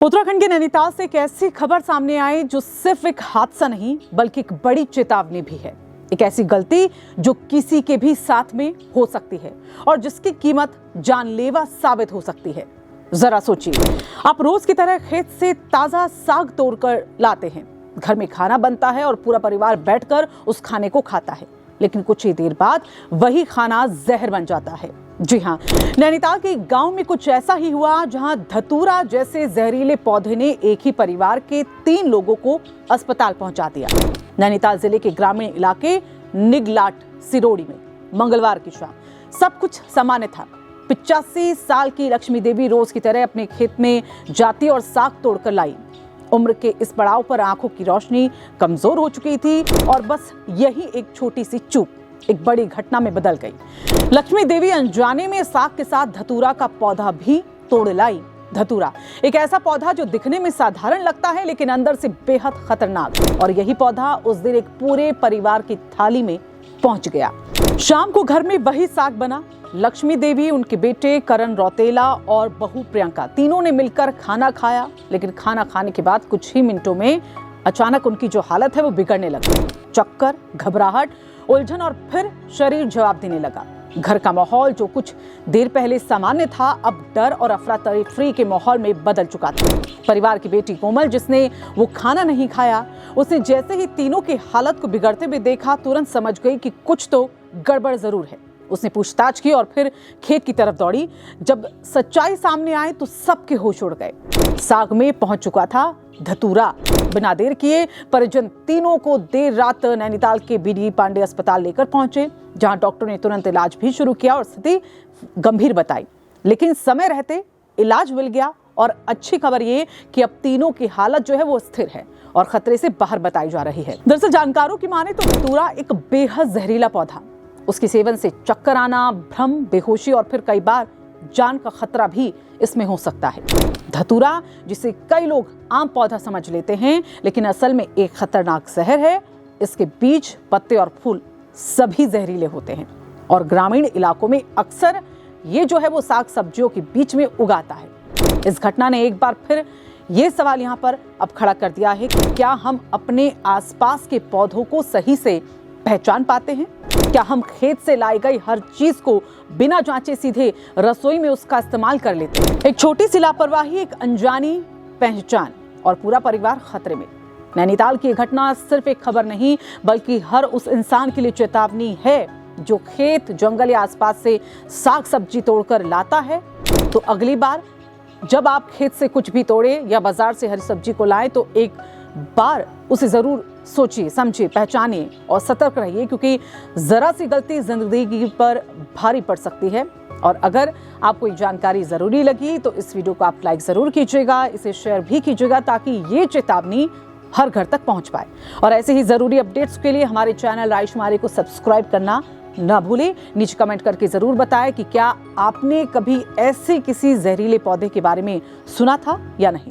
उत्तराखंड के नैनीताल से एक ऐसी खबर सामने आई जो सिर्फ एक हादसा नहीं बल्कि एक बड़ी चेतावनी भी है। एक ऐसी गलती जो किसी के भी साथ में हो सकती है और जिसकी कीमत जानलेवा साबित हो सकती है। जरा सोचिए, आप रोज की तरह खेत से ताजा साग तोड़कर लाते हैं, घर में खाना बनता है और पूरा परिवार बैठकर उस खाने को खाता है, लेकिन कुछ ही देर बाद वही खाना जहर बन जाता है। जी हाँ, नैनीताल के गांव में कुछ ऐसा ही हुआ जहां धतूरा जैसे जहरीले पौधे ने एक ही परिवार के 3 लोगों को अस्पताल पहुंचा दिया। नैनीताल जिले के ग्रामीण इलाके निगलाट सिरोड़ी में मंगलवार की शाम सब कुछ सामान्य था। 85 साल की लक्ष्मी देवी रोज की तरह अपने खेत में जाती और साग तोड़कर लाई। उम्र के इस पड़ाव पर आंखों की रोशनी कमजोर हो चुकी थी और बस यही एक छोटी सी चूक एक बड़ी घटना में बदल गई। लक्ष्मी देवी अनजाने में साग के साथ धतूरा का पौधा भी तोड़ लाई। धतूरा एक ऐसा पौधा जो दिखने में साधारण लगता है लेकिन अंदर से बेहद खतरनाक, और यही पौधा उस दिन एक पूरे परिवार की थाली में पहुंच गया। शाम को घर में वही साग बना। लक्ष्मी देवी, उनके बेटे करण रौतेला और बहू प्रियंका तीनों ने मिलकर खाना खाया, लेकिन खाना खाने के बाद कुछ ही मिनटों में अचानक उनकी जो हालत है वो बिगड़ने लगी। चक्कर, घबराहट, उलझन और फिर शरीर जवाब देने लगा। घर का माहौल जो कुछ देर पहले सामान्य था अब डर और अफरा तफरी के माहौल में बदल चुका था। परिवार की बेटी कोमल, जिसने वो खाना नहीं खाया, उसने जैसे ही तीनों की हालत को बिगड़ते हुए देखा तुरंत समझ गई कि कुछ तो गड़बड़ जरूर है। उसने पूछताछ की और फिर खेत की तरफ दौड़ी। जब सच्चाई सामने आई तो सबके होश उड़ गए। साग में पहुंच चुका था धतूरा। बिना देर किए परिजन तीनों को देर रात नैनीताल के बीडी पांडे अस्पताल लेकर पहुंचे, जहां डॉक्टर ने तुरंत इलाज भी शुरू किया और स्थिति गंभीर बताई, लेकिन समय रहते इलाज मिल गया। और अच्छी खबर ये कि अब तीनों की हालत जो है वो स्थिर है और खतरे से बाहर बताई जा रही है। दरअसल जानकारों की माने तो धतूरा एक बेहद जहरीला पौधा, उसके सेवन से चक्कर आना, भ्रम, बेहोशी और फिर कई बार जान का खतरा भी इसमें हो सकता है। धतूरा, जिसे कई लोग आम पौधा समझ लेते हैं, लेकिन असल में एक खतरनाक जहर है। इसके बीज, पत्ते और फूल सभी जहरीले होते हैं और ग्रामीण इलाकों में अक्सर ये जो है वो साग सब्जियों के बीच में उगाता है। इस घटना ने एक बार फिर ये सवाल यहाँ पर अब खड़ा कर दिया है कि क्या हम अपने आसपास के पौधों को सही से पहचान पाते हैं? क्या हम खेत से लाई गई हर चीज को बिना जांचे सीधे रसोई में उसका इस्तेमाल कर लेते हैं? एक छोटी सी लापरवाही, एक अनजानी पहचान और पूरा परिवार खतरे में। नैनीताल की घटना सिर्फ एक खबर नहीं बल्कि हर उस इंसान के लिए चेतावनी है जो खेत, जंगल या आसपास से साग सब्जी तोड़कर लाता है। तो अगली बार जब आप खेत से कुछ भी तोड़े या बाजार से हरी सब्जी को लाएं तो एक बार उसे जरूर सोचिए, समझिए, पहचानिए और सतर्क रहिए, क्योंकि जरा सी गलती जिंदगी पर भारी पड़ सकती है। और अगर आपको ये जानकारी जरूरी लगी तो इस वीडियो को आप लाइक जरूर कीजिएगा, इसे शेयर भी कीजिएगा ताकि ये चेतावनी हर घर तक पहुंच पाए। और ऐसे ही जरूरी अपडेट्स के लिए हमारे चैनल रायशुमारी को सब्सक्राइब करना ना भूलें। नीचे कमेंट करके जरूर बताएं कि क्या आपने कभी ऐसे किसी जहरीले पौधे के बारे में सुना था या नहीं।